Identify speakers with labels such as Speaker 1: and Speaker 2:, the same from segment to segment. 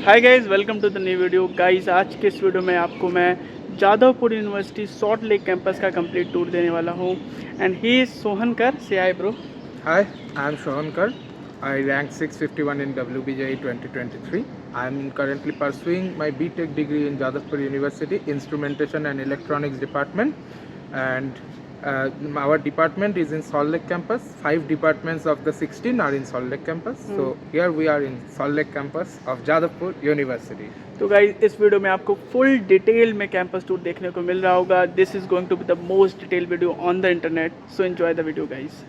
Speaker 1: Hi guys, welcome to the new video. Guys, आज के इस वीडियो में आपको मैं जादवपुर यूनिवर्सिटी सॉल्ट लेक कैंपस का कंप्लीट टूर देने वाला हूँ। And he is Sohankar. से hi bro.
Speaker 2: Hi, I am Shohankar. I ranked 651 in WBJE 2023. I am currently pursuing my BTech degree in Jadavpur University, Instrumentation and Electronics Department. And our department is in Salt Lake campus. 5 departments of the 16 are in Salt Lake campus. So here we are in Salt Lake campus of Jadavpur University.
Speaker 1: तो guys, इस video में आपको full detail में campus tour देखने को मिल रहा होगा। This is going to be the most detail video on the internet, so enjoy the video guys.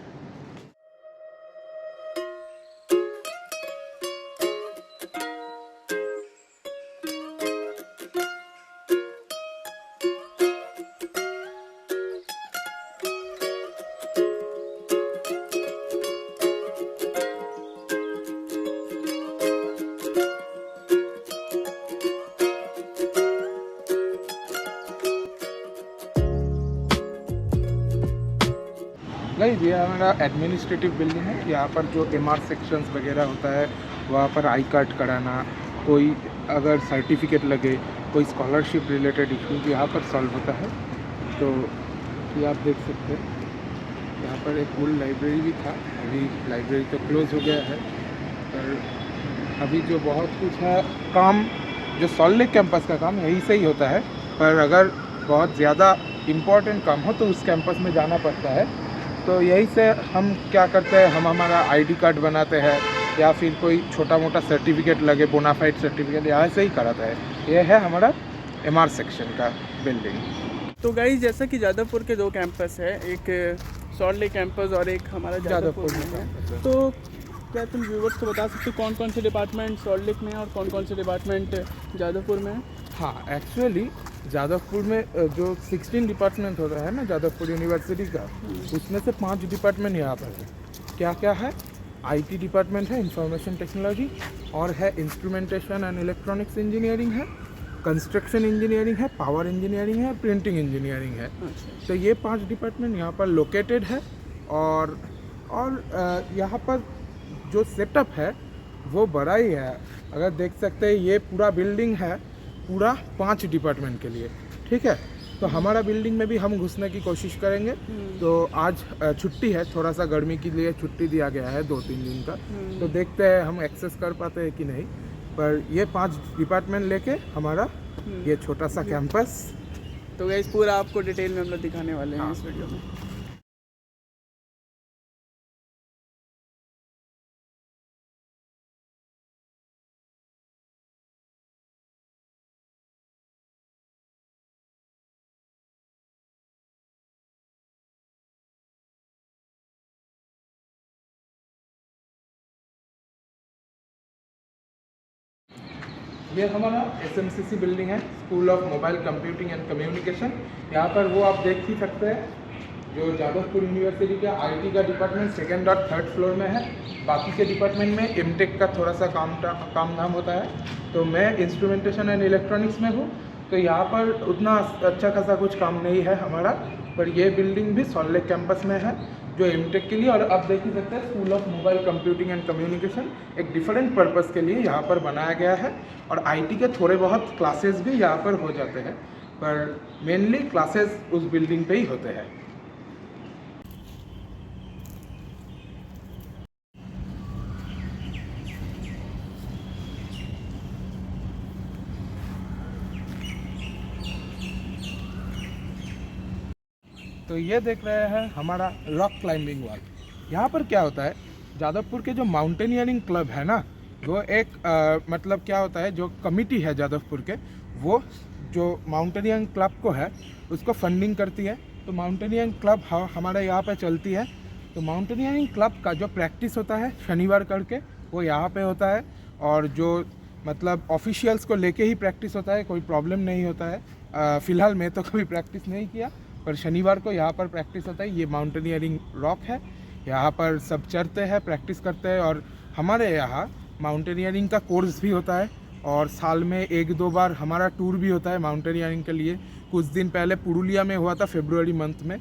Speaker 2: नहीं, ये हमारा एडमिनिस्ट्रेटिव बिल्डिंग है। यहाँ पर जो MR सेक्शंस वगैरह होता है, वहाँ पर आई कार्ड कराना, कोई अगर सर्टिफिकेट लगे, कोई स्कॉलरशिप रिलेटेड इशूज़ यहाँ पर सॉल्व होता है। तो ये आप देख सकते हैं, यहाँ पर एक फुल लाइब्रेरी भी था। अभी लाइब्रेरी तो क्लोज़ हो गया है, पर अभी जो बहुत कुछ है काम, जो सॉल्ट लेक कैंपस का काम यहीं से ही होता है। पर अगर बहुत ज़्यादा इम्पोर्टेंट काम हो तो उस कैंपस में जाना पड़ता है। तो यहीं से हम क्या करते हैं, हम हमारा आईडी कार्ड बनाते हैं या फिर कोई छोटा मोटा सर्टिफिकेट लगे, बोनाफाइड सर्टिफिकेट, यहाँ से ही कराता है। ये है हमारा MR सेक्शन का बिल्डिंग।
Speaker 1: तो गाइस, जैसा कि जादवपुर के 2 कैंपस है, एक सॉल्ट लेक कैंपस और एक हमारा जादवपुर में है। तो क्या तुम व्यूवर्स को बता सकते हो कौन कौन से डिपार्टमेंट सॉल्ट लेक में है और कौन कौन से डिपार्टमेंट जादवपुर में है?
Speaker 2: हाँ, एक्चुअली जादवपुर में जो 16 डिपार्टमेंट होता है ना जादवपुर यूनिवर्सिटी का, उसमें से 5 डिपार्टमेंट यहाँ पर है। क्या क्या है? IT डिपार्टमेंट है, इंफॉर्मेशन टेक्नोलॉजी, और है इंस्ट्रूमेंटेशन एंड इलेक्ट्रॉनिक्स इंजीनियरिंग है, कंस्ट्रक्शन इंजीनियरिंग है, पावर इंजीनियरिंग है, प्रिंटिंग इंजीनियरिंग है। तो ये 5 डिपार्टमेंट यहाँ पर लोकेटेड है। और यहाँ पर जो सेटअप है वो बड़ा ही है। अगर देख सकते हैं, ये पूरा बिल्डिंग है पूरा 5 डिपार्टमेंट के लिए, ठीक है। तो हमारा बिल्डिंग में भी हम घुसने की कोशिश करेंगे। तो आज छुट्टी है, थोड़ा सा गर्मी के लिए छुट्टी दिया गया है 2-3 दिन का। तो देखते हैं हम एक्सेस कर पाते हैं कि नहीं। पर ये 5 डिपार्टमेंट लेके हमारा ये छोटा सा कैंपस।
Speaker 1: तो गाइस, पूरा आपको डिटेल में हम लोग दिखाने वाले हैं इस वीडियो में।
Speaker 2: ये हमारा SMCC बिल्डिंग है, school of mobile computing and communication. यहाँ पर वो आप देख ही सकते हैं, जो जादवपुर यूनिवर्सिटी का IT का डिपार्टमेंट 2nd और 3rd फ्लोर में है। बाकी के डिपार्टमेंट में MTech का थोड़ा सा काम धाम होता है। तो मैं इंस्ट्रूमेंटेशन एंड इलेक्ट्रॉनिक्स में हूँ, तो यहाँ पर उतना अच्छा खासा कुछ काम नहीं है हमारा। पर ये बिल्डिंग भी सॉल्ट लेक कैंपस में है, जो MTech के लिए। और आप देख ही सकते हैं, school of mobile computing and communication एक डिफरेंट पर्पस के लिए यहाँ पर बनाया गया है। और IT के थोड़े बहुत क्लासेस भी यहाँ पर हो जाते हैं, पर मेनली क्लासेस उस बिल्डिंग पे ही होते हैं। तो ये देख रहे हैं हमारा रॉक क्लाइंबिंग वॉल। यहाँ पर क्या होता है, जादवपुर के जो माउंटेनियरिंग क्लब है ना, वो एक मतलब क्या होता है, जो कमिटी है जादवपुर के, वो जो माउंटेनियरिंग क्लब को है उसको फंडिंग करती है। तो माउंटेनियरिंग क्लब हमारे यहाँ पे चलती है। तो माउंटेनियरिंग क्लब का जो प्रैक्टिस होता है शनिवार करके, वो यहाँ पे होता है। और जो मतलब ऑफिशियल्स को लेके ही प्रैक्टिस होता है, कोई प्रॉब्लम नहीं होता है। फ़िलहाल मैं तो कभी प्रैक्टिस नहीं किया, पर शनिवार को यहाँ पर प्रैक्टिस होता है। ये माउंटेनियरिंग रॉक है, यहाँ पर सब चढ़ते हैं, प्रैक्टिस करते हैं। और हमारे यहाँ माउंटेनियरिंग का कोर्स भी होता है, और साल में 1-2 बार हमारा टूर भी होता है माउंटेनियरिंग के लिए। कुछ दिन पहले पुरुलिया में हुआ था, फरवरी मंथ में।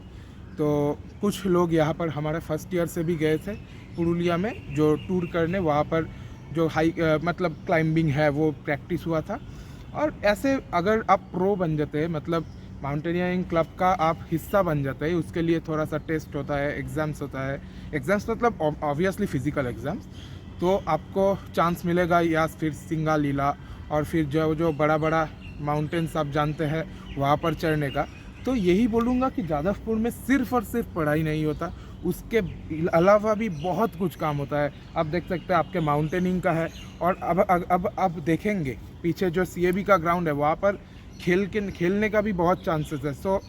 Speaker 2: तो कुछ लोग यहाँ पर हमारे फर्स्ट ईयर से भी गए थे पुरुलिया में जो टूर करने। वहाँ पर जो हाई मतलब क्लाइंबिंग है वो प्रैक्टिस हुआ था। और ऐसे अगर आप प्रो बन जाते हैं, मतलब माउंटेनियरिंग क्लब का आप हिस्सा बन जाते हैं, उसके लिए थोड़ा सा टेस्ट होता है, एग्ज़ाम्स होता है। एग्ज़ाम्स मतलब ऑब्वियसली फिज़िकल एग्ज़ाम्स, तो आपको चांस मिलेगा या फिर सिंगालीला और फिर जो जो बड़ा बड़ा माउंटेन्स आप जानते हैं वहाँ पर चढ़ने का। तो यही बोलूँगा कि जादवपुर में सिर्फ़ और सिर्फ पढ़ाई नहीं होता, उसके अलावा भी बहुत कुछ काम होता है। आप देख सकते हैं आपके माउंटेनिंग का है, और अब देखेंगे पीछे जो CAB का ग्राउंड है वहाँ पर खेलने का भी बहुत चांसेस है। So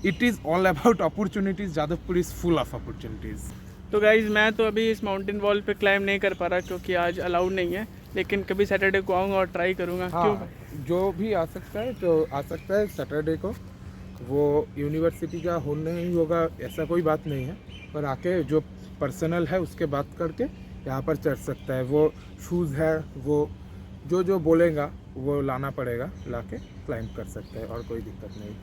Speaker 2: it is all about opportunities. Jadavpur is full of opportunities.
Speaker 1: तो गाइज़ मैं तो अभी इस माउंटेन वॉल पे क्लाइम नहीं कर पा रहा क्योंकि आज अलाउड नहीं है, लेकिन कभी सैटरडे को आऊँगा और ट्राई करूँगा।
Speaker 2: हाँ, जो भी आ सकता है तो आ सकता है सैटरडे को। वो यूनिवर्सिटी का हो नहीं होगा ऐसा कोई बात नहीं है, पर आके जो पर्सनल है उसके बात करके यहाँ पर चढ़ सकता है। वो शूज़ है, वो जो जो बोलेगा वो लाना पड़ेगा, लाके क्लाइंब कर सकता है और कोई दिक्कत नहीं।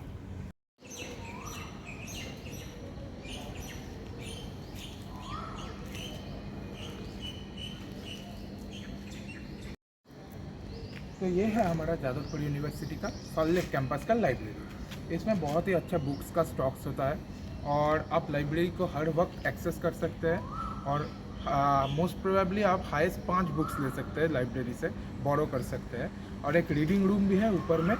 Speaker 2: तो ये है हमारा जादवपुर यूनिवर्सिटी का सॉल्ट लेक कैंपस का लाइब्रेरी। इसमें बहुत ही अच्छा बुक्स का स्टॉक्स होता है और आप लाइब्रेरी को हर वक्त एक्सेस कर सकते हैं। और मोस्ट प्रोबेबली आप हाईएस्ट 5 बुक्स ले सकते हैं लाइब्रेरी से, बोरो कर सकते हैं। और एक रीडिंग रूम भी है ऊपर में,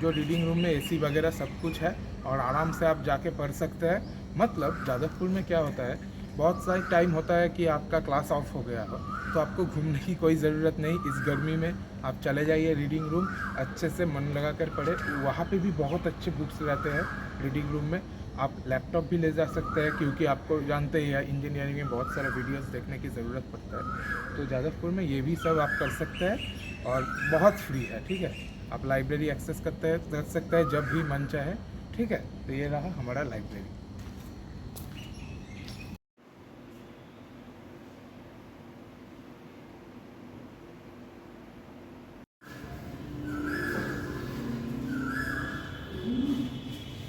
Speaker 2: जो रीडिंग रूम में AC वगैरह सब कुछ है और आराम से आप जाके पढ़ सकते हैं। मतलब जादवपुर में क्या होता है, बहुत सारी टाइम होता है कि आपका क्लास ऑफ हो गया हो, तो आपको घूमने की कोई ज़रूरत नहीं। इस गर्मी में आप चले जाइए रीडिंग रूम, अच्छे से मन लगा कर पढ़े। वहाँ पे भी बहुत अच्छे बुक्स रहते हैं रीडिंग रूम में। आप लैपटॉप भी ले जा सकते हैं, क्योंकि आपको जानते ही है इंजीनियरिंग में बहुत सारे वीडियोस देखने की ज़रूरत पड़ता है। तो जादवपुर में ये भी सब आप कर सकते हैं और बहुत फ्री है, ठीक है। आप लाइब्रेरी एक्सेस कर सकते हैं जब भी मन चाहे, ठीक है। तो ये रहा हमारा लाइब्रेरी।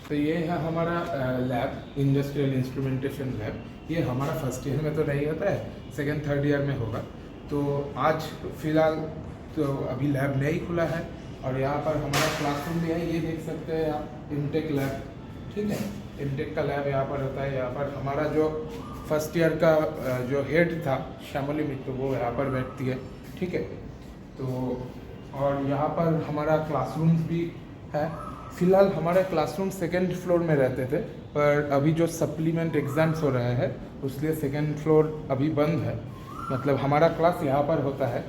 Speaker 2: तो ये है हमारा लैब, इंडस्ट्रियल इंस्ट्रूमेंटेशन लैब। ये हमारा फर्स्ट ईयर में तो नहीं होता है, सेकेंड थर्ड ईयर में होगा। तो आज फ़िलहाल तो अभी लैब नहीं खुला है। और यहाँ पर हमारा क्लासरूम भी है, ये देख सकते हैं आप, इनटेक लैब, ठीक है। इनटेक का लैब यहाँ पर होता है। यहाँ पर हमारा जो फर्स्ट ईयर का जो हेड था श्यामली मित्र, वो यहाँ पर बैठती है, ठीक है। तो और यहाँ पर हमारा क्लासरूम्स भी है। फ़िलहाल हमारे क्लासरूम सेकेंड फ्लोर में रहते थे, पर अभी जो सप्लीमेंट एग्ज़ाम्स हो रहे हैं उसलिए सेकेंड फ्लोर अभी बंद है। मतलब हमारा क्लास यहाँ पर होता है।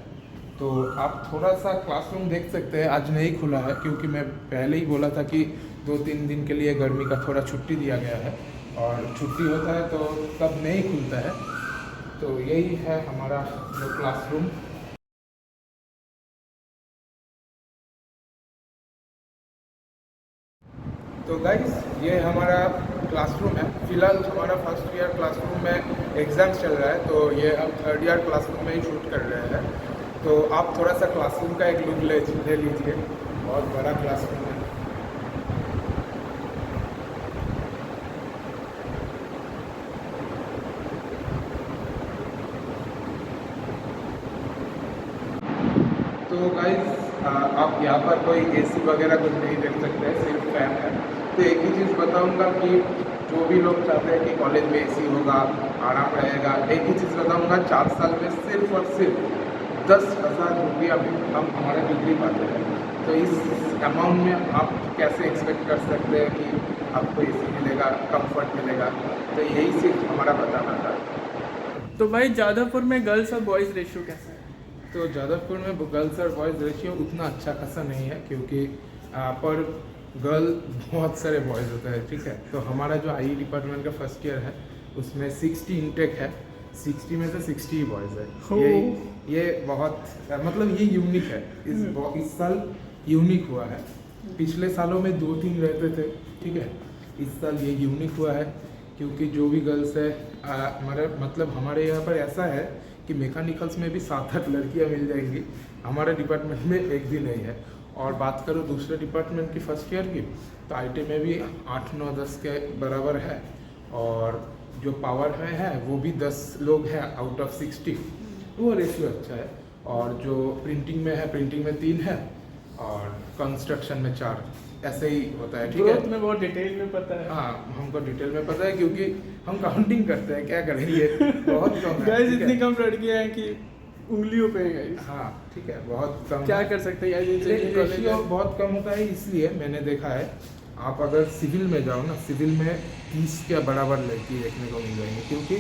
Speaker 2: तो आप थोड़ा सा क्लासरूम देख सकते हैं। आज नहीं खुला है क्योंकि मैं पहले ही बोला था कि 2-3 दिन के लिए गर्मी का थोड़ा छुट्टी दिया गया है, और छुट्टी होता है तो तब नहीं खुलता है। तो यही है हमारा जो क्लासरूम। तो गाइस ये हमारा क्लासरूम है। फ़िलहाल हमारा फर्स्ट ईयर क्लासरूम में एग्ज़ाम्स चल रहा है, तो ये हम थर्ड ईयर क्लासरूम में ही शूट कर रहे हैं। तो आप थोड़ा सा क्लासरूम का एक लुक ले लीजिए। बहुत बड़ा क्लासरूम है। तो गाइस आप यहाँ पर कोई AC वगैरह कुछ नहीं देख सकते हैं, सिर्फ फैन है। तो एक ही चीज़ बताऊँगा कि जो भी लोग चाहते हैं कि कॉलेज में AC होगा, आराम रहेगा, एक ही चीज़ बताऊँगा, 4 साल में सिर्फ और सिर्फ 10,000 रुपया में हम हमारा डिग्री पाते हैं। तो इस अमाउंट में आप कैसे एक्सपेक्ट कर सकते हैं कि आपको AC मिलेगा, कंफर्ट मिलेगा। तो यही सिर्फ हमारा बताना था।
Speaker 1: तो भाई जादवपुर में गर्ल्स और बॉयज़ रेशियो कैसा है?
Speaker 2: तो जादवपुर में गर्ल्स और बॉयज़ रेशियो उतना अच्छा खासा नहीं है, क्योंकि पर गर्ल बहुत सारे बॉयज़ होते हैं, ठीक है। तो हमारा जो IE डिपार्टमेंट का फर्स्ट ईयर है उसमें 60 इंटेक है, 60 में से 60 ही बॉयज़ है। ये बहुत मतलब ये यूनिक है। इस साल यूनिक हुआ है। पिछले सालों में 2-3 रहते थे, ठीक है। इस साल ये यूनिक हुआ है क्योंकि जो भी गर्ल्स है हमारे यहाँ पर ऐसा है कि मैकेनिकल्स में भी 7-8 लड़कियाँ मिल जाएंगी। हमारे डिपार्टमेंट में एक भी नहीं है। और बात करूँ दूसरे डिपार्टमेंट की फर्स्ट ईयर की, तो IT में भी 8, 9, 10 के बराबर है। और जो पावर में है वो भी 10 लोग हैं आउट ऑफ 60। वो रेशियो अच्छा है। और जो प्रिंटिंग में है, प्रिंटिंग में 3 है और कंस्ट्रक्शन में 4, ऐसे ही होता है। ठीक है,
Speaker 1: ग्रोथ में बहुत डिटेल में पता है।
Speaker 2: हाँ, हमको डिटेल में पता है क्योंकि हम काउंटिंग करते हैं, क्या करेंगे, बहुत कम है।
Speaker 1: गाइस
Speaker 2: ठीक है?
Speaker 1: इतनी कम लड़कियां हैं कि उंगलियों पे है गाइस।
Speaker 2: हाँ ठीक है, बहुत कम
Speaker 1: क्या
Speaker 2: है।
Speaker 1: कर सकते हैं गाइस, इंजीनियरिंग कॉलेज
Speaker 2: रेशियो
Speaker 1: है।
Speaker 2: बहुत कम होता है, इसलिए मैंने देखा है आप अगर सिविल में जाओ ना, सिविल में 30 के बराबर लड़की देखने को मिल जाएंगी, क्योंकि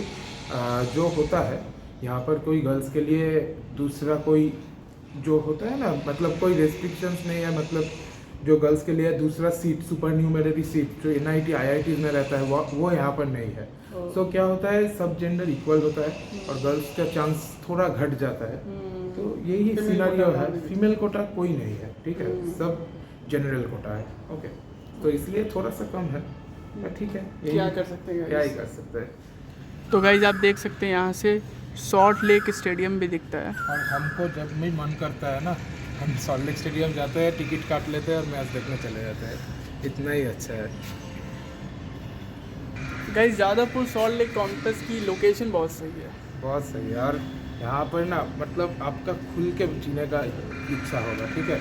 Speaker 2: जो होता है यहाँ पर कोई गर्ल्स के लिए दूसरा कोई जो होता है ना, मतलब कोई रेस्ट्रिक्शंस नहीं है, मतलब जो गर्ल्स के लिए दूसरा सीट, सुपर न्यूमेररी सीट जो NIT IIT में रहता है वो यहाँ पर नहीं है। सो क्या होता है, सब जेंडर इक्वल होता है और गर्ल्स का चांस थोड़ा घट जाता है। तो यही
Speaker 1: Female
Speaker 2: सिनारियो
Speaker 1: कोटा
Speaker 2: है,
Speaker 1: नहीं।
Speaker 2: फीमेल कोटा कोई नहीं है। ठीक है, सब जनरल कोटा है। ओके, तो इसलिए थोड़ा सा कम है, पर ठीक है, यही-
Speaker 1: क्या कर सकते हैं
Speaker 2: क्या ही
Speaker 1: गाइस।
Speaker 2: कर सकते हैं।
Speaker 1: तो गाइस आप देख सकते हैं यहाँ से सॉल्ट लेक स्टेडियम भी दिखता है।
Speaker 2: और हमको जब भी मन करता है ना, हम सॉल्ट लेक स्टेडियम जाते हैं, टिकट काट लेते हैं और मैच देखने चले जाते हैं। इतना ही अच्छा है।
Speaker 1: Guys Jadavpur salt Lake campus की लोकेशन बहुत सही है।
Speaker 2: बहुत सही है, और यहाँ पर ना मतलब आपका खुल के जीने का इच्छा होगा। ठीक है,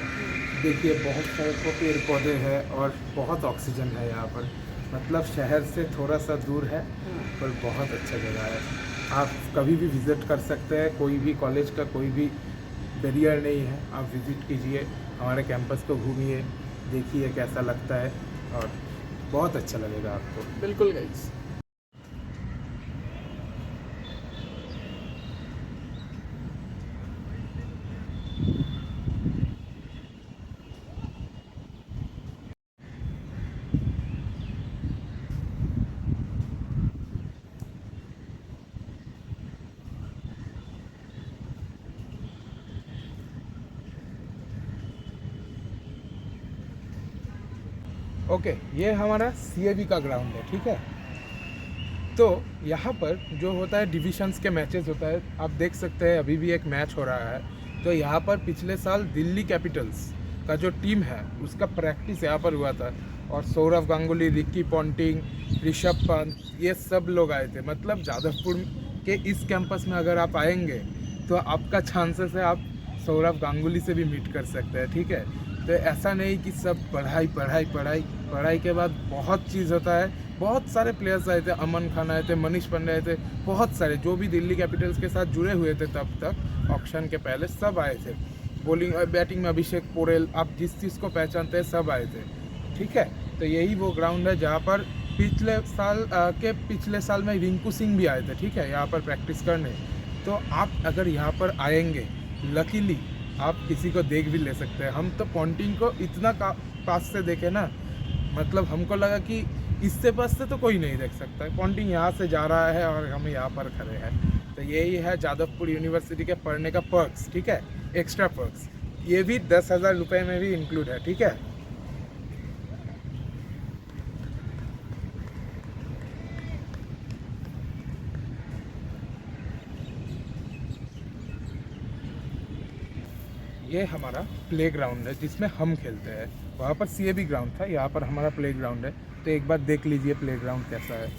Speaker 2: देखिए बहुत सारे पेड़ पौधे हैं और बहुत ऑक्सीजन है यहाँ पर, मतलब शहर से थोड़ा सा दूर है पर बहुत अच्छा जगह है। आप कभी भी विज़िट कर सकते हैं, कोई भी कॉलेज का कोई भी बैरियर नहीं है। आप विज़िट कीजिए, हमारे कैंपस को घूमिए, देखिए कैसा लगता है और बहुत अच्छा लगेगा आपको।
Speaker 1: बिल्कुल गाइस।
Speaker 2: ओके, ये हमारा CAB का ग्राउंड है। ठीक है, तो यहाँ पर जो होता है डिविशंस के मैचेस होता है, आप देख सकते हैं अभी भी एक मैच हो रहा है। तो यहाँ पर पिछले साल दिल्ली कैपिटल्स का जो टीम है उसका प्रैक्टिस यहाँ पर हुआ था, और सौरव गांगुली, रिकी पॉन्टिंग, ऋषभ पंत, ये सब लोग आए थे। मतलब जादवपुर के इस कैंपस में अगर आप आएंगे तो आपका चांसेस है आप सौरव गांगुली से भी मीट कर सकते हैं। ठीक है, तो ऐसा नहीं कि सब पढ़ाई पढ़ाई पढ़ाई, पढ़ाई के बाद बहुत चीज़ होता है। बहुत सारे प्लेयर्स आए थे, अमन खान आए थे, मनीष पांडे आए थे, बहुत सारे जो भी दिल्ली कैपिटल्स के साथ जुड़े हुए थे तब तक ऑक्शन के पहले सब आए थे। बॉलिंग और बैटिंग में अभिषेक पोरेल, आप जिस चीज़ को पहचानते हैं सब आए थे। ठीक है, तो यही वो ग्राउंड है जहाँ पर पिछले साल में रिंकू सिंह भी आए थे। ठीक है, यहाँ पर प्रैक्टिस करने। तो आप अगर यहाँ पर आएंगे, लकीली आप किसी को देख भी ले सकते हैं। हम तो पॉन्टिंग को इतना पास से देखे ना, मतलब हमको लगा कि इससे पास से तो कोई नहीं देख सकता है। पॉन्टिंग यहाँ से जा रहा है और हम यहाँ पर खड़े हैं। तो यही है जादवपुर यूनिवर्सिटी के पढ़ने का पर्क्स। ठीक है, एक्स्ट्रा पर्क्स, ये भी 10,000 रुपये में भी इंक्लूड है। ठीक है, ये हमारा प्ले ग्राउंड है जिसमें हम खेलते हैं। वहाँ पर CAB ग्राउंड था, यहाँ पर हमारा प्ले ग्राउंड है। तो एक बार देख लीजिए प्ले ग्राउंड कैसा है।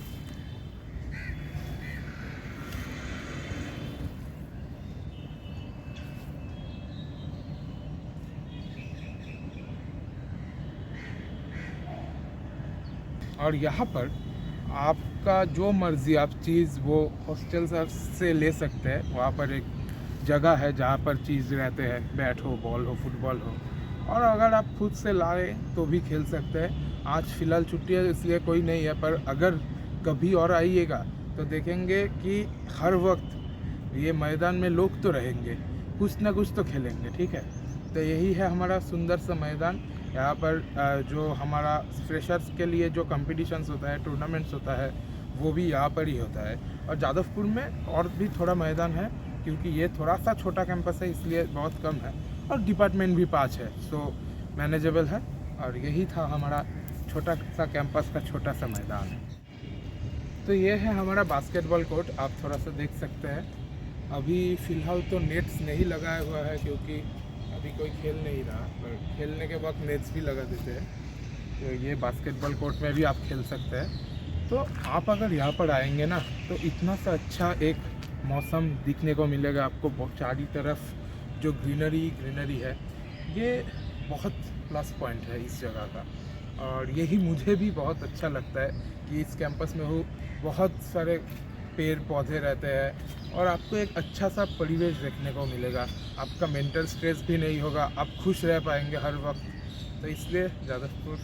Speaker 2: और यहाँ पर आपका जो मर्ज़ी आप चीज़ वो हॉस्टल से ले सकते हैं। वहाँ पर एक जगह है जहाँ पर चीज़ रहते हैं, बैट हो, बॉल हो, फुटबॉल हो, और अगर आप खुद से लाए तो भी खेल सकते हैं। आज फ़िलहाल छुट्टी है इसलिए कोई नहीं है, पर अगर कभी और आइएगा तो देखेंगे कि हर वक्त ये मैदान में लोग तो रहेंगे, कुछ ना कुछ तो खेलेंगे। ठीक है, तो यही है हमारा सुंदर सा मैदान। यहाँ पर जो हमारा फ्रेशर्स के लिए जो कंपटीशंस होता है, टूर्नामेंट्स होता है, वो भी यहाँ पर ही होता है। और जादवपुर में और भी थोड़ा मैदान है क्योंकि ये थोड़ा सा छोटा कैंपस है इसलिए बहुत कम है, और डिपार्टमेंट भी 5 है, सो मैनेजेबल है। और यही था हमारा छोटा सा कैंपस का छोटा सा मैदान। तो ये है हमारा बास्केटबॉल कोर्ट, आप थोड़ा सा देख सकते हैं। अभी फ़िलहाल तो नेट्स नहीं लगाया हुआ है क्योंकि अभी कोई खेल नहीं रहा, पर खेलने के वक्त नेट्स भी लगा देते हैं। तो ये बास्केटबॉल कोर्ट में भी आप खेल सकते हैं। तो आप अगर यहाँ पर आएंगे ना तो इतना सा अच्छा एक मौसम दिखने को मिलेगा आपको। चारों तरफ जो ग्रीनरी है, ये बहुत प्लस पॉइंट है इस जगह का। और यही मुझे भी बहुत अच्छा लगता है कि इस कैंपस में बहुत सारे पेड़ पौधे रहते हैं और आपको एक अच्छा सा परिवेश देखने को मिलेगा। आपका मेंटल स्ट्रेस भी नहीं होगा, आप खुश रह पाएंगे हर वक्त। तो इसलिए जादवपुर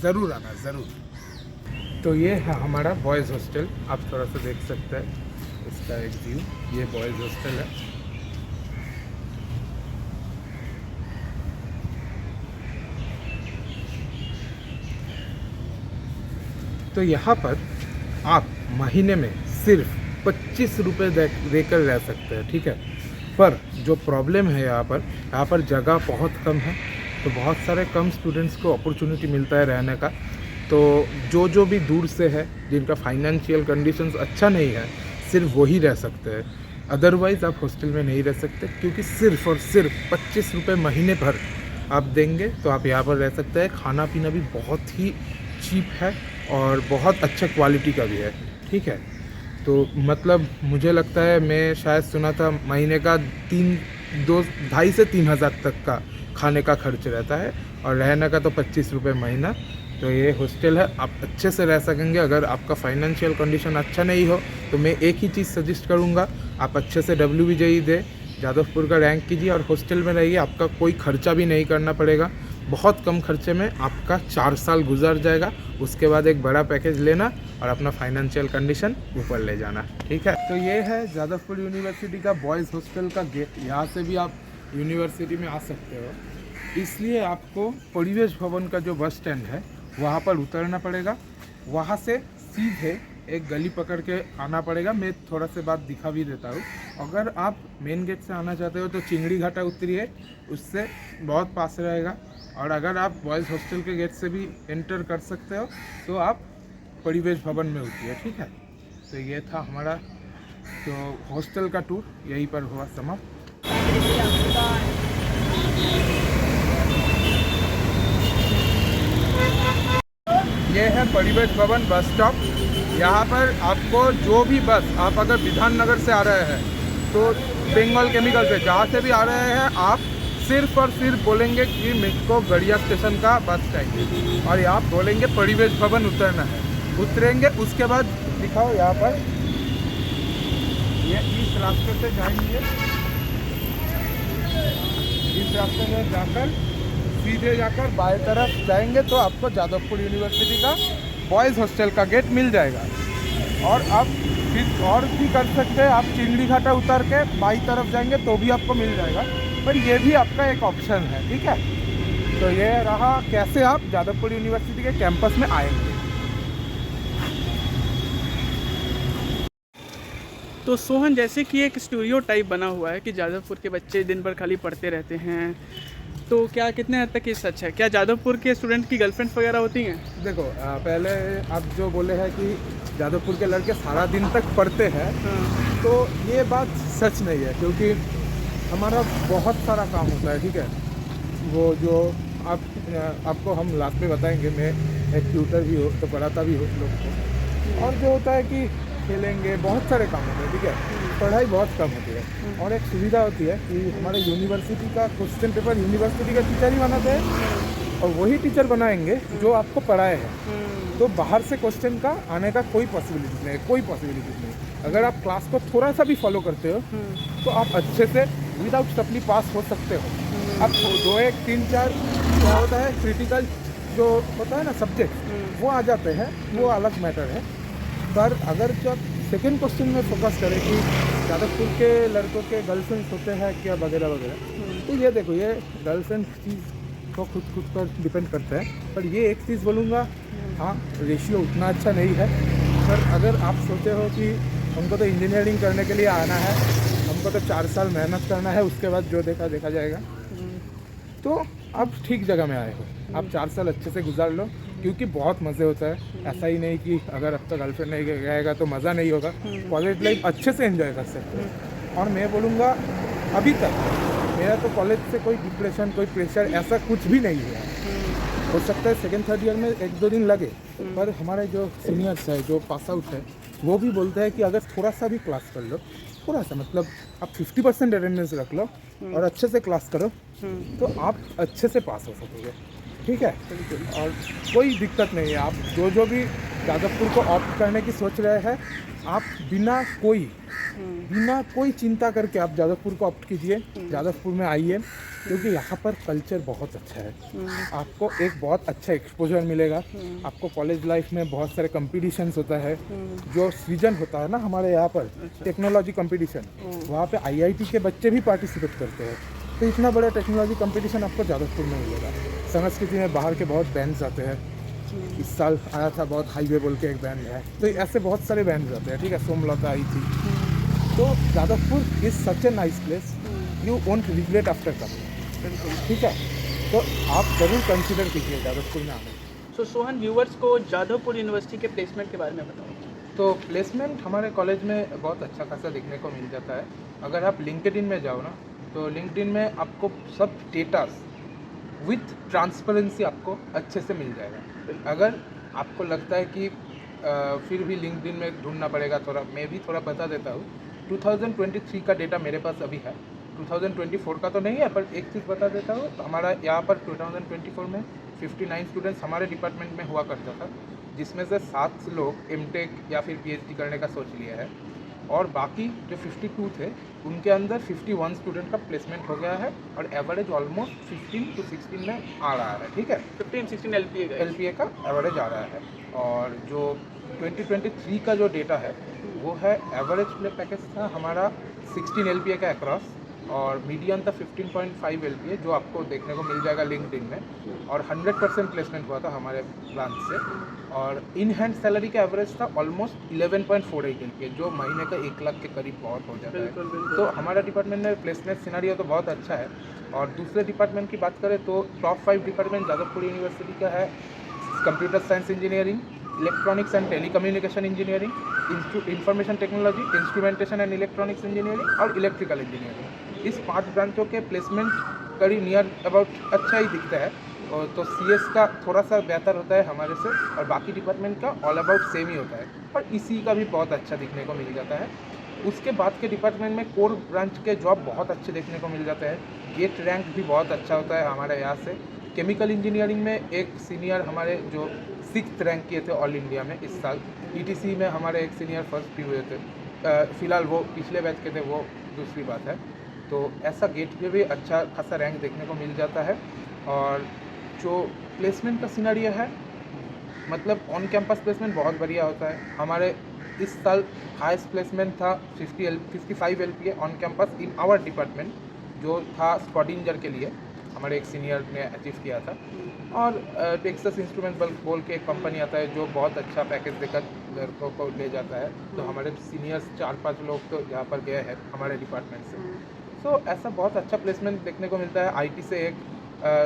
Speaker 2: ज़रूर आना, ज़रूर। तो ये है हमारा बॉयज़ हॉस्टल, आप थोड़ा सा देख सकते हैं इसका एक व्यू। ये बॉयज़ हॉस्टल है। तो यहाँ पर आप महीने में सिर्फ 25 रुपये देकर रह सकते हैं, ठीक है। पर जो प्रॉब्लम है यहाँ पर जगह बहुत कम है, तो बहुत सारे कम स्टूडेंट्स को अपॉर्चुनिटी मिलता है रहने का। तो जो भी दूर से है, जिनका फाइनेंशियल कंडीशंस अच्छा नहीं है, सिर्फ वही रह सकते हैं। अदरवाइज़ आप हॉस्टल में नहीं रह सकते, क्योंकि सिर्फ और सिर्फ 25 रुपये महीने भर आप देंगे तो आप यहाँ पर रह सकते हैं। खाना पीना भी बहुत ही चीप है और बहुत अच्छा क्वालिटी का भी है, ठीक है। तो मतलब मुझे लगता है, मैं शायद सुना था महीने का 2,500 से 3,000 तक का खाने का खर्च रहता है और रहने का तो 25 रुपये महीना। तो ये हॉस्टल है, आप अच्छे से रह सकेंगे। अगर आपका फाइनेंशियल कंडीशन अच्छा नहीं हो तो मैं एक ही चीज़ सजेस्ट करूँगा, आप अच्छे से WBJE दे जादवपुर का रैंक कीजिए और हॉस्टल में रहिए। आपका कोई खर्चा भी नहीं करना पड़ेगा, बहुत कम खर्चे में आपका 4 साल गुजर जाएगा। उसके बाद एक बड़ा पैकेज लेना और अपना फाइनेंशियल कंडीशन ऊपर ले जाना, ठीक है। तो ये है जादवपुर यूनिवर्सिटी का बॉयज़ हॉस्टल का गेट। यहाँ से भी आप यूनिवर्सिटी में आ सकते हो। इसलिए आपको परिवेश भवन का जो बस स्टैंड है वहाँ पर उतरना पड़ेगा। वहाँ से सीधे एक गली पकड़ के आना पड़ेगा। मैं थोड़ा से बात दिखा भी देता हूँ। अगर आप मेन गेट से आना चाहते हो तो चिंगड़ी घाटा उतरिए, उससे बहुत पास रहेगा। और अगर आप बॉयज़ हॉस्टल के गेट से भी एंटर कर सकते हो तो आप परिवेश भवन में उतरिए, ठीक है। तो ये था हमारा जो हॉस्टल का टूर, यहीं पर हुआ समाप्त। ये है परिवेश भवन बस स्टॉप। यहाँ पर आपको जो भी बस, आप अगर विधाननगर से आ रहे हैं तो बंगाल केमिकल से जहाँ से भी आ रहे हैं, आप सिर्फ और सिर्फ बोलेंगे कि मुझको गड़िया स्टेशन का बस चाहिए और आप बोलेंगे परिवेश भवन उतरना है। उतरेंगे, उसके बाद दिखाओ यहाँ पर, ये इस रास्ते से जाएंगे, इस रास्ते में जाकर सीधे जाकर बाएं तरफ जाएंगे तो आपको जादवपुर यूनिवर्सिटी का बॉयज़ हॉस्टल का गेट मिल जाएगा। और आप फिर और भी कर सकते हैं, आप चिंगड़ी घाटा उतर के बाईं तरफ जाएंगे तो भी आपको मिल जाएगा, पर ये भी आपका एक ऑप्शन है, ठीक है। तो ये रहा कैसे आप जादवपुर यूनिवर्सिटी के कैंपस में आएंगे।
Speaker 1: तो सोहन, जैसे कि एक स्टूडियो टाइप बना हुआ है कि जादवपुर के बच्चे दिन भर खाली पढ़ते रहते हैं, तो क्या कितने हद तक ये सच है? क्या जादवपुर के स्टूडेंट की गर्लफ्रेंड्स वगैरह होती हैं?
Speaker 2: देखो, पहले आप जो बोले हैं कि जादवपुर के लड़के सारा दिन तक पढ़ते हैं, तो ये बात सच नहीं है, क्योंकि हमारा बहुत सारा काम होता है, ठीक है। वो जो आपको हम लास्ट में बताएंगे, मैं एक ट्यूटर भी हो तो पढ़ाता भी हो लोग को। और जो होता है कि खेलेंगे, बहुत सारे काम होते हैं, ठीक है। पढ़ाई बहुत कम होती है। और एक सुविधा होती है कि हमारे यूनिवर्सिटी का क्वेश्चन पेपर यूनिवर्सिटी का टीचर ही बनाते हैं और वही टीचर बनाएंगे जो आपको पढ़ाए हैं। तो बाहर से क्वेश्चन का आने का कोई पॉसिबिलिटी नहीं, कोई पॉसिबिलिटी नहीं। अगर आप क्लास को थोड़ा सा भी फॉलो करते हो तो आप अच्छे से विदाउट सप्ली पास हो सकते हो। अब 2, 1, 3, 4 क्या होता है, क्रिटिकल जो होता है ना सब्जेक्ट, वो आ जाते हैं, वो अलग मैटर है। पर अगर जब सेकेंड क्वेश्चन में फोकस करें कि जादवपुर के लड़कों के गर्लफ्रेंड्स होते हैं क्या वगैरह वगैरह, तो ये देखो, ये गर्लफ्रेंड चीज़ तो खुद पर डिपेंड करता है। पर ये एक चीज़ बोलूँगा, हाँ रेशियो उतना अच्छा नहीं है। पर अगर आप सोचे हो कि हमको तो इंजीनियरिंग करने के लिए आना है, हमको तो 4 साल मेहनत करना है, उसके बाद जो देखा जाएगा, तो आप ठीक जगह में आए हो। आप 4 साल अच्छे से गुजार लो, क्योंकि बहुत मज़े होता है। ऐसा ही नहीं कि अगर अब तक गर्लफ्रेंड नहीं रहेगा तो मज़ा नहीं होगा। कॉलेज लाइफ अच्छे से एंजॉय कर सकते हो। और मैं बोलूँगा, अभी तक मेरा तो कॉलेज से कोई डिप्रेशन, कोई प्रेशर ऐसा कुछ भी नहीं हुआ। हो सकता है सेकेंड 3rd ईयर में 1-2 दिन लगे, पर हमारे जो सीनियर्स है, जो पास आउट है, वो भी बोलते हैं कि अगर थोड़ा सा भी क्लास कर लो थोड़ा सा मतलब आप 50% अटेंडेंस रख लो और अच्छे से क्लास करो तो आप अच्छे से पास हो सकोगे, ठीक है। और कोई दिक्कत नहीं है, आप जो भी जादवपुर को ऑप्ट करने की सोच रहे हैं, आप बिना कोई चिंता करके आप जादवपुर को ऑप्ट कीजिए, जादवपुर में आइए, क्योंकि यहाँ पर कल्चर बहुत अच्छा है। आपको एक बहुत अच्छा एक्सपोजर मिलेगा। आपको कॉलेज लाइफ में बहुत सारे कंपटीशंस होता है, जो सृजन होता है ना हमारे यहाँ पर, टेक्नोलॉजी कंपटीशन, वहाँ पे आईआईटी के बच्चे भी पार्टिसिपेट करते हैं। तो इतना बड़ा टेक्नोलॉजी कंपटीशन आपको जादवपुर में मिलेगा। संस्कृति में बाहर के बहुत बैंड्स आते हैं। इस साल आया था बहुत हाईवे बोल के एक बैंड है, तो ऐसे बहुत सारे बैंड्स आते हैं, ठीक है। सोमलता आई थी। तो Jadavpur is such a nice place, you won't regret after coming, ठीक है। तो आप ज़रूर कंसिडर कीजिए जादवपुर में आने।
Speaker 1: सो सोहन, व्यूवर्स को जादवपुर यूनिवर्सिटी के प्लेसमेंट के बारे में बताओ।
Speaker 2: तो प्लेसमेंट हमारे कॉलेज में बहुत अच्छा खासा देखने को मिल जाता है। अगर आप लिंक्डइन में जाओ ना, तो लिंक्डइन में आपको सब डेटास विथ ट्रांसपेरेंसी आपको अच्छे से मिल जाएगा। अगर आपको लगता है कि फिर भी लिंक्डइन में ढूंढना पड़ेगा थोड़ा, मैं भी थोड़ा बता देता हूँ। 2023 का डेटा मेरे पास अभी है, 2024 का तो नहीं है, पर एक चीज़ बता देता हूँ। हमारा यहाँ पर 2024 में 59 स्टूडेंट्स हमारे डिपार्टमेंट में हुआ करता था, जिसमें से 7 लोग एमटेक या फिर पीएचडी करने का सोच लिया है, और बाकी जो 52 थे उनके अंदर 51 स्टूडेंट का प्लेसमेंट हो गया है, और एवरेज ऑलमोस्ट 15 to 16 में आ रहा है, ठीक है।
Speaker 1: 15-16 LPA
Speaker 2: का एवरेज आ रहा है। और जो 2023 का जो डेटा है वो है, एवरेज प्ले पैकेज था हमारा 16 LPA का अक्रॉस, और मीडियन था 15.5 LPA, जो आपको देखने को मिल जाएगा लिंक्डइन में। और 100% प्लेसमेंट हुआ था हमारे ब्रांच से। और इन हैंड सैलरी का एवरेज था ऑलमोस्ट 11.48 LPA, जो महीने का 1 लाख के करीब बहुत हो जाता है। तो हमारा डिपार्टमेंट में प्लेसमेंट सिनेरियो तो बहुत अच्छा है। और दूसरे डिपार्टमेंट की बात करें तो टॉप 5 डिपार्टमेंट जादवपुर यूनिवर्सिटी का है computer science engineering, electronics and telecommunication engineering, information technology, instrumentation and electronics engineering और इलेक्ट्रिकल इंजीनियरिंग। इस 5 ब्रांचों के प्लेसमेंट करीब नियर अबाउट अच्छा ही दिखता है। और तो सीएस का थोड़ा सा बेहतर होता है हमारे से, और बाकी डिपार्टमेंट का ऑल अबाउट सेम ही होता है, और इसी का भी बहुत अच्छा दिखने को मिल जाता है। उसके बाद के डिपार्टमेंट में कोर ब्रांच के जॉब बहुत अच्छे देखने को मिल जाते हैं। गेट रैंक भी बहुत अच्छा होता है हमारे यहाँ से। केमिकल इंजीनियरिंग में एक सीनियर हमारे जो 6th रैंक किए थे ऑल इंडिया में इस साल, ईटीसी में हमारे एक सीनियर फर्स्ट भी हुए थे। फ़िलहाल वो पिछले बैच के थे, वो दूसरी बात है। तो ऐसा गेट पे भी अच्छा खासा रैंक देखने को मिल जाता है। और जो प्लेसमेंट का सिनेरियो है, मतलब ऑन कैंपस प्लेसमेंट बहुत बढ़िया होता है। हमारे इस साल हाईएस्ट प्लेसमेंट था 55 LPA on campus in our department, जो था स्कॉटिंजर के लिए हमारे एक सीनियर ने अचीव किया था। और टेक्सास इंस्ट्रूमेंट बोल के एक कंपनी आता है जो बहुत अच्छा पैकेज देकर लड़कों को ले जाता है। तो हमारे सीनियर्स 4-5 लोग तो यहाँ पर गए हैं हमारे डिपार्टमेंट से। सो ऐसा बहुत अच्छा प्लेसमेंट देखने को मिलता है। आईटी से एक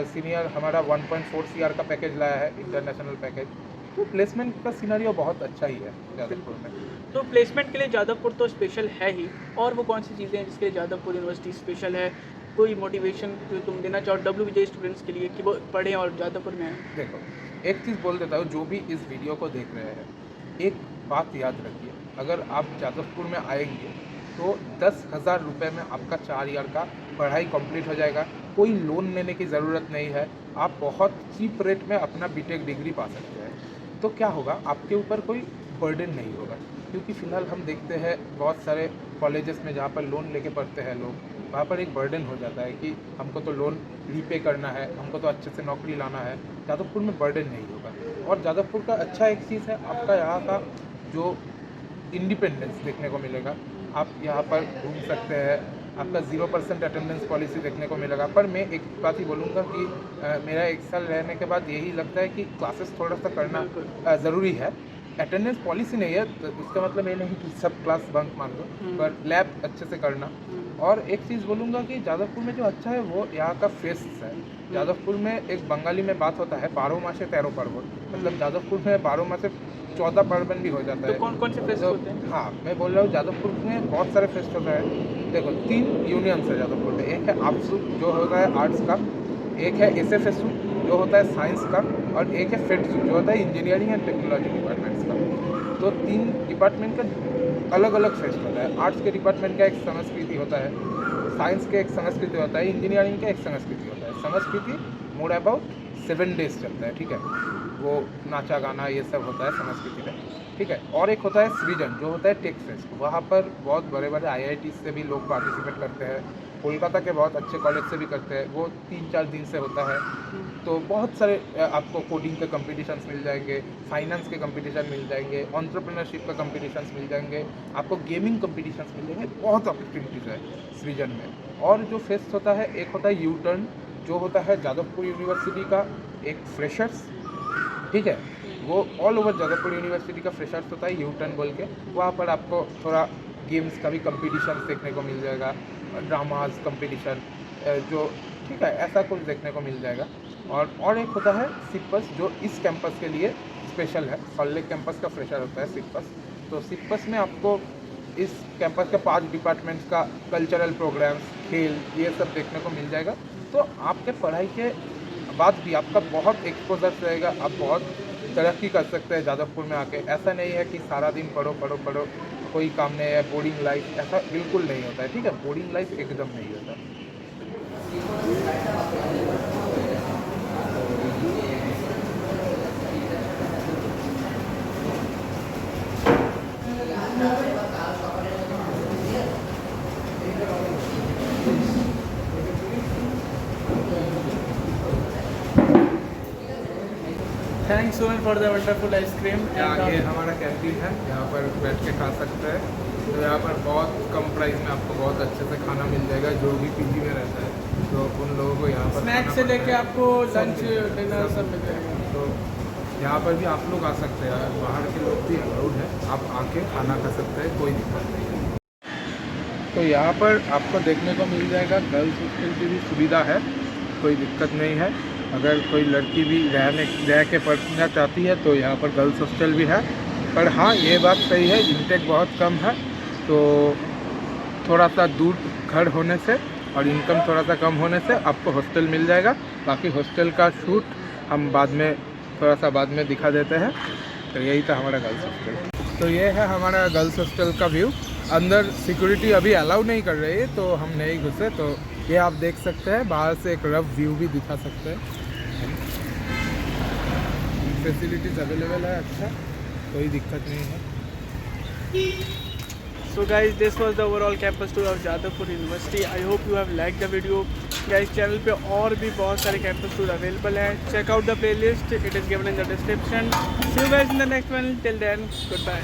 Speaker 2: सीनियर हमारा 1.4 CR का पैकेज लाया है, इंटरनेशनल पैकेज। तो प्लेसमेंट का सिनेरियो बहुत अच्छा ही है जादवपुर में।
Speaker 1: तो प्लेसमेंट के लिए जादवपुर तो स्पेशल है ही, और वो कौन सी चीज़ें हैं जिसके लिए जादवपुर यूनिवर्सिटी स्पेशल है? कोई मोटिवेशन जो तुम देना चाहो WVJ स्टूडेंट्स के लिए कि वो पढ़ें और जादवपुर में आएँ?
Speaker 2: देखो, एक चीज़ बोल देता हूँ, जो भी इस वीडियो को देख रहे हैं, एक बात याद रखिए, अगर आप जादवपुर में आएंगे तो 10,000 रुपये में आपका 4 ईयर का पढ़ाई कंप्लीट हो जाएगा। कोई लोन लेने की ज़रूरत नहीं है, आप बहुत चीप रेट में अपना बीटेक डिग्री पा सकते हैं। तो क्या होगा, आपके ऊपर कोई बर्डन नहीं होगा। क्योंकि फ़िलहाल हम देखते हैं बहुत सारे कॉलेजेस में जहाँ पर लोन लेके पढ़ते हैं लोग, वहाँ पर एक बर्डन हो जाता है कि हमको तो लोन रीपे करना है, हमको तो अच्छे से नौकरी लाना है। जादवपुर में बर्डन नहीं होगा। और जादवपुर का अच्छा एक चीज़ है, आपका यहाँ का जो इंडिपेंडेंस देखने को मिलेगा। आप यहाँ पर घूम सकते हैं, आपका 0% अटेंडेंस पॉलिसी देखने को मिलेगा। पर मैं एक बात ही बोलूँगा कि मेरा 1 साल रहने के बाद यही लगता है कि क्लासेस थोड़ा सा करना ज़रूरी है। अटेंडेंस पॉलिसी नहीं है तो इसका मतलब ये नहीं कि सब क्लास बंक मार दो, पर लैब अच्छे से करना। और एक चीज़ बोलूँगा कि जादवपुर में जो अच्छा है वो यहाँ का फेस्ट है। जादवपुर में एक बंगाली में बात होता है 12 मासे 13 पर्वण, मतलब जादवपुर में 12 मासे 14 पर्वण भी हो जाता है।
Speaker 1: तो कौन कौन से फेस्ट होते हैं?
Speaker 2: हाँ, मैं बोल रहा हूँ जादवपुर में बहुत सारे फेस्ट होता है। देखो, 3 यूनियंस है जादवपुर में। एक है आप्सू जो होता है आर्ट्स का, एक है SFSU जो होता है साइंस का, और एक है फेडसू जो होता है इंजीनियरिंग एंड टेक्नोलॉजी डिपार्टमेंट्स का। तो 3 डिपार्टमेंट का अलग अलग फेस्ट होता है। आर्ट्स के डिपार्टमेंट का एक संस्कृति होता है, साइंस के एक संस्कृति होता है, इंजीनियरिंग का एक संस्कृति होता है। संस्कृति मोर अबाउट 7 डेज चलता है, ठीक है, वो नाचा गाना ये सब होता है संस्कृति में, ठीक है। और एक होता है सृजन जो होता है टेक फेस्ट, वहाँ पर बहुत बड़े बड़े IIT से भी लोग पार्टिसिपेट करते हैं, कोलकाता के बहुत अच्छे कॉलेज से भी करते हैं, वो 3-4 दिन से होता है। तो बहुत सारे आपको कोडिंग के कंपटीशंस मिल जाएंगे, फाइनेंस के कंपटीशन मिल जाएंगे, एंटरप्रेन्योरशिप के कंपटीशंस मिल जाएंगे, आपको गेमिंग कंपटीशंस मिल जाएंगे, बहुत अपॉर्चुनिटीज़ है सृजन में। और जो फेस्ट होता है, एक होता है यू टर्न जो होता है जादवपुर यूनिवर्सिटी का एक फ्रेशर्स, ठीक है, वो ऑल ओवर जादवपुर यूनिवर्सिटी का फ्रेशर्स होता है यू टर्न बोल के। वहाँ पर आपको थोड़ा गेम्स का भी कंपटीशन देखने को मिल जाएगा, ड्रामाज कंपटीशन जो, ठीक है, ऐसा कुछ देखने को मिल जाएगा। और एक होता है सिप्पस जो इस कैंपस के लिए स्पेशल है, सॉल्ट लेक कैंपस का फ्रेशर होता है सिप्पस। तो सिप्पस में आपको इस कैंपस के 5 डिपार्टमेंट्स का कल्चरल प्रोग्राम्स, खेल, ये सब देखने को मिल जाएगा। तो आपके पढ़ाई के बाद भी आपका बहुत एक्सपोजर रहेगा, आप बहुत तरक्की कर सकते हैं जादवपुर में आके। ऐसा नहीं है कि सारा दिन पढ़ो पढ़ो पढ़ो, कोई काम नहीं है, बोर्डिंग लाइफ, ऐसा बिल्कुल नहीं होता है, ठीक है, बोर्डिंग लाइफ एकदम नहीं होता।
Speaker 1: Thanks so much for the wonderful ice cream.
Speaker 2: ये हमारा कैंटीन है, यहाँ पर बैठ के खा सकते हैं। तो यहाँ पर बहुत कम प्राइस में आपको बहुत अच्छे से खाना मिल जाएगा, जो भी PG में रहता है तो उन लोगों को यहाँ पर
Speaker 1: स्नैक्स से लेके आपको लंच डिनर सब मिल जाएगा।
Speaker 2: तो यहाँ पर भी आप लोग आ सकते हैं, बाहर के लोग भी अलाउड है, आप आके खाना खा सकते हैं, कोई दिक्कत नहीं है। तो यहाँ पर आपको देखने को मिल जाएगा गर्ल्स हॉस्टल की भी सुविधा है, कोई दिक्कत नहीं है। अगर कोई लड़की भी रह के पढ़ना चाहती है तो यहाँ पर गर्ल्स हॉस्टल भी है। पर हाँ, ये बात सही है, इंटेक बहुत कम है, तो थोड़ा सा दूर घर होने से और इनकम थोड़ा सा कम होने से आपको हॉस्टल मिल जाएगा। बाकी हॉस्टल का शूट हम थोड़ा सा बाद में दिखा देते हैं। तो यही था हमारा गर्ल्स हॉस्टल। तो ये है हमारा गर्ल्स हॉस्टल का व्यू। अंदर सिक्योरिटी अभी अलाउ नहीं कर रही है तो हम नहीं घुसे, तो ये आप देख सकते हैं, बाहर से एक रफ व्यू भी दिखा सकते हैं। फैसिलिटीज़ अवेलेबल है, अच्छा, कोई दिक्कत नहीं है।
Speaker 1: So guys, this was the overall campus tour of Jadavpur University. I hope you have like the video. Guys, channel पे और भी बहुत सारे कैंपस टूर अवेलेबल हैं, check out the playlist, it is given in the description. See you guys in the next one, till then good bye.